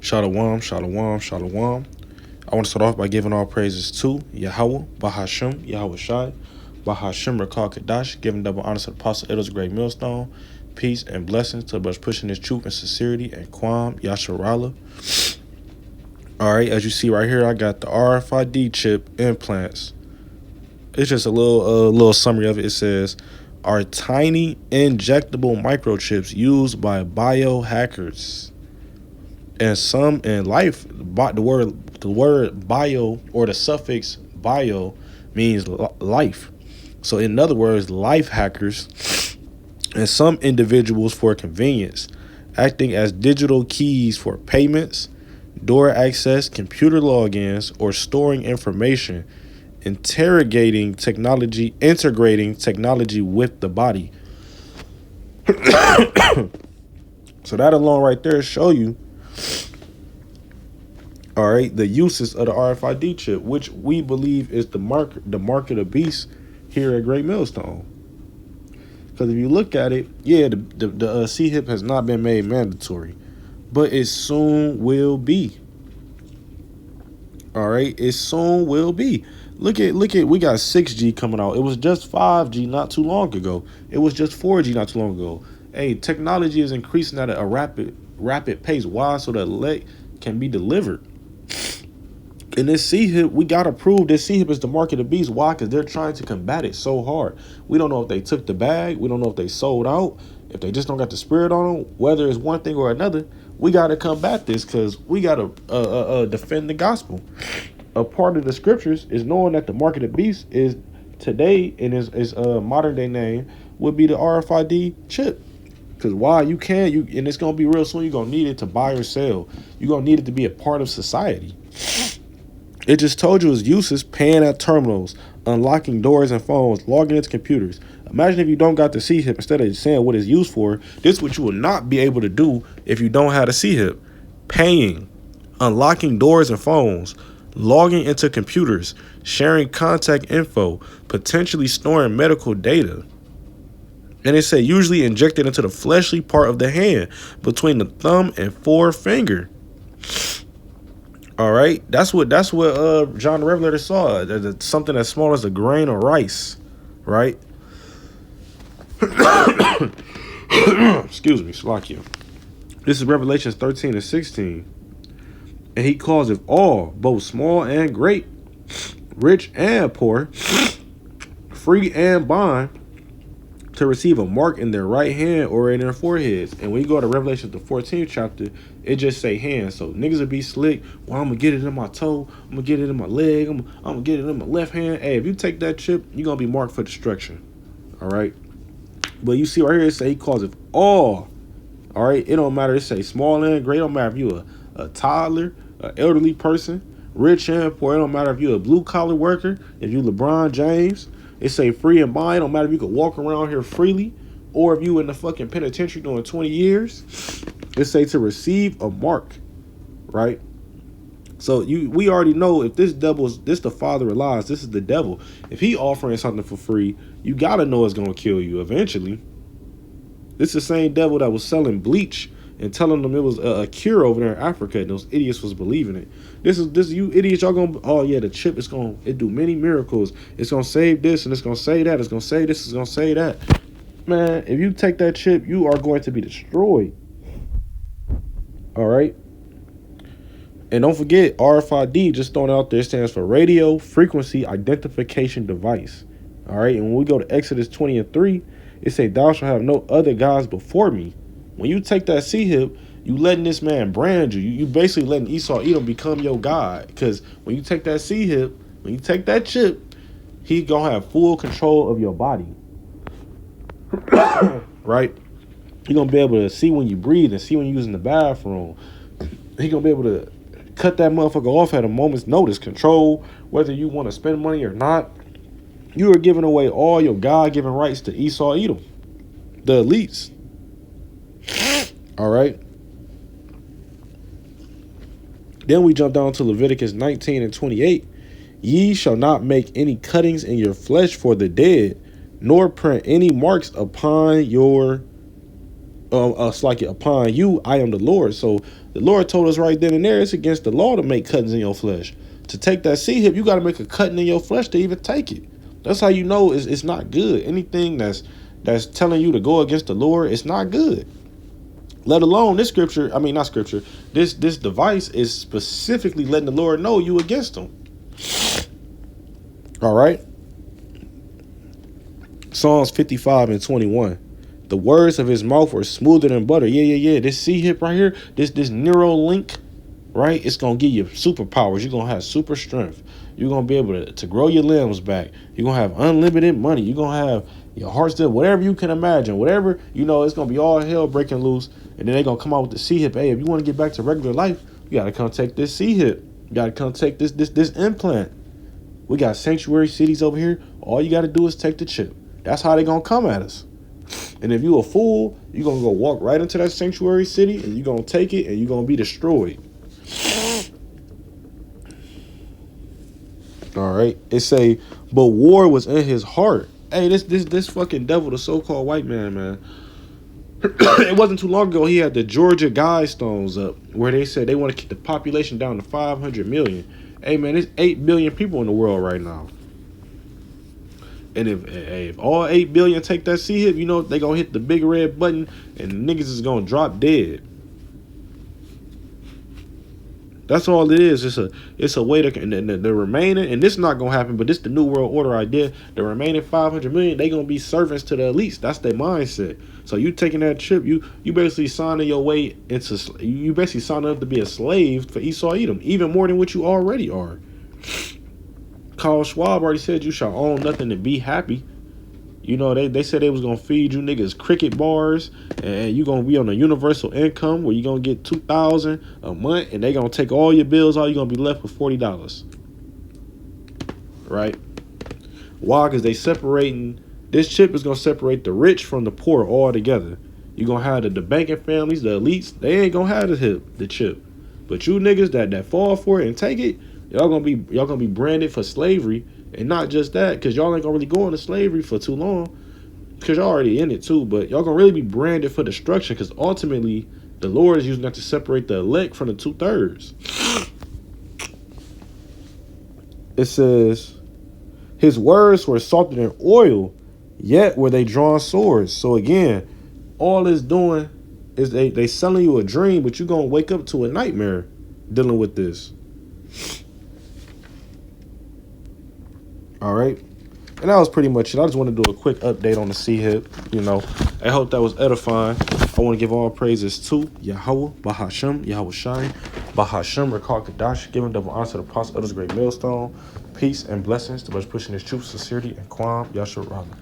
Shalom, shalom, shalom. I want to start off by giving all praises to Yahweh, Bahashem, Yahweh Shai, Bahashem Rakal Kadash, giving double honors to the Apostle Edo's Great Millstone, peace and blessings to us pushing this truth and sincerity, and Kwam, Yasharala. All right, as you see right here, I got the RFID chip implants. It's just a little summary of it. It says, are tiny injectable microchips used by biohackers. And some in life, the word bio or the suffix bio means life. So in other words, life hackers and some individuals for convenience, acting as digital keys for payments, door access, computer logins, or storing information, integrating technology with the body. So that alone right there show you, all right, the uses of the RFID chip, which we believe is the mark of the beast here at Great Millstone. Because if you look at it, yeah, the CHIP has not been made mandatory, but it soon will be. All right, it soon will be. Look at, we got 6G coming out. It was just 5G not too long ago. It was just 4G not too long ago. Hey, technology is increasing at a rapid pace. Why? So that elect can be delivered. And this CHIP, we got to prove this CHIP is the mark of the beast. Why? Because they're trying to combat it so hard. We don't know if they took the bag. We don't know if they sold out. If they just don't got the spirit on them, whether it's one thing or another, we got to combat this because we got to defend the gospel. A part of the scriptures is knowing that the mark of the beast is today, in his modern day name, would be the RFID chip. Because why? And it's going to be real soon. You're going to need it to buy or sell. You're going to need it to be a part of society. It just told you its uses: paying at terminals, unlocking doors and phones, logging into computers. Imagine if you don't got the CHIP, instead of saying what it's used for, this is what you will not be able to do if you don't have the CHIP. Paying, unlocking doors and phones, logging into computers, sharing contact info, potentially storing medical data. And it said usually injected into the fleshly part of the hand between the thumb and forefinger. All right, that's what John the Revelator saw. Something as small as a grain of rice, right? Excuse me, Slakia. This is Revelations 13 and 16. And he calls it all, both small and great, rich and poor, free and bond, to receive a mark in their right hand or in their foreheads. And when you go to Revelation, the 14th chapter, it just say hand. So niggas will be slick. Well, I'm going to get it in my toe. I'm going to get it in my leg. I'm going to get it in my left hand. Hey, if you take that chip, you're going to be marked for destruction. All right. But you see right here, it say he calls it all. All right. It don't matter. It say small and great. It don't matter if you a toddler, an elderly person, rich and poor. It don't matter if you a blue collar worker, if you LeBron James. It say free and bond. It don't matter if you could walk around here freely or if you in the fucking penitentiary doing 20 years. It say to receive a mark, right? So we already know if this the father of lies, this is the devil. If he offering something for free, you got to know it's going to kill you eventually. This is the same devil that was selling bleach and telling them it was a cure over there in Africa, and those idiots was believing it. This you idiots, y'all gonna, oh yeah, the chip is gonna, it do many miracles. It's gonna save this and it's gonna save that. It's gonna save this, it's gonna save that. Man, if you take that chip, you are going to be destroyed. All right. And don't forget, RFID, just throwing it out there, stands for Radio Frequency Identification Device. All right. And when we go to Exodus 20 and 3, it say, thou shalt have no other gods before me. When you take that CHIP, you letting this man brand you. You basically letting Esau Edom become your God. Because when you take that CHIP, when you take that chip, he gonna have full control of your body. Right? He gonna be able to see when you breathe and see when you're using the bathroom. He gonna be able to cut that motherfucker off at a moment's notice. Control whether you want to spend money or not. You are giving away all your God-given rights to Esau Edom, the elites. All right. Then we jump down to Leviticus 19 and 28. Ye shall not make any cuttings in your flesh for the dead, nor print any marks upon your It's like upon you, I am the Lord. So the Lord told us right then and there, it's against the law to make cuttings in your flesh. To take that C hip, you got to make a cutting in your flesh to even take it. That's how you know it's not good. Anything that's telling you to go against the Lord, it's not good. Let alone this scripture, I mean not scripture. This device is specifically letting the Lord know you against him. All right. Psalms 55 and 21. The words of his mouth were smoother than butter. Yeah. This C hip right here, this Neuralink, right? It's gonna give you superpowers. You're gonna have super strength. You're gonna be able to grow your limbs back. You're gonna have unlimited money. You're gonna have your heart still, whatever you can imagine, whatever, it's gonna be all hell breaking loose. And then they're gonna come out with the C hip. Hey, if you want to get back to regular life, you gotta come take this C hip. You gotta come take this implant. We got sanctuary cities over here. All you gotta do is take the chip. That's how they gonna come at us. And if you a fool, you're going to go walk right into that sanctuary city and you're going to take it and you're going to be destroyed. All right. It say, but war was in his heart. Hey, this fucking devil, the so-called white man. It wasn't too long ago he had the Georgia Guidestones up where they said they want to keep the population down to 500 million. Hey, man, there's 8 billion people in the world right now. And if all 8 billion take that C hip, they gonna hit the big red button and niggas is gonna drop dead. That's all it is. It's a way to the remaining, and this is not gonna happen, but this the new world order idea. The remaining 500 million, they gonna be servants to the elites. That's their mindset. So you taking that chip, you basically signing your way into, you basically signing up to be a slave for Esau Edom, even more than what you already are. Carl Schwab already said you shall own nothing and be happy. They said they was going to feed you niggas cricket bars and you going to be on a universal income where you going to get $2,000 a month and they going to take all your bills. All you going to be left with $40. Right? Why? Because this chip is going to separate the rich from the poor all together. You're going to have the banking families, the elites, they ain't going to have the chip. But you niggas that fall for it and take it, y'all gonna be branded for slavery. And not just that, because y'all ain't gonna really go into slavery for too long, because y'all already in it too, but y'all gonna really be branded for destruction, because ultimately the Lord is using that to separate the elect from the 2/3. It says his words were salted in oil, yet were they drawn swords. So again, all it's doing is they selling you a dream, but you gonna wake up to a nightmare dealing with this. All right. And that was pretty much it. I just want to do a quick update on the C hip. I hope that was edifying. I want to give all praises to Yahweh, Bahashem, Yahweh Shai, Bahashem, Rakal Kadash, giving double honor to the apostle of this great millstone. Peace and blessings to us pushing this truth, sincerity, and Kwam Yashua Rama.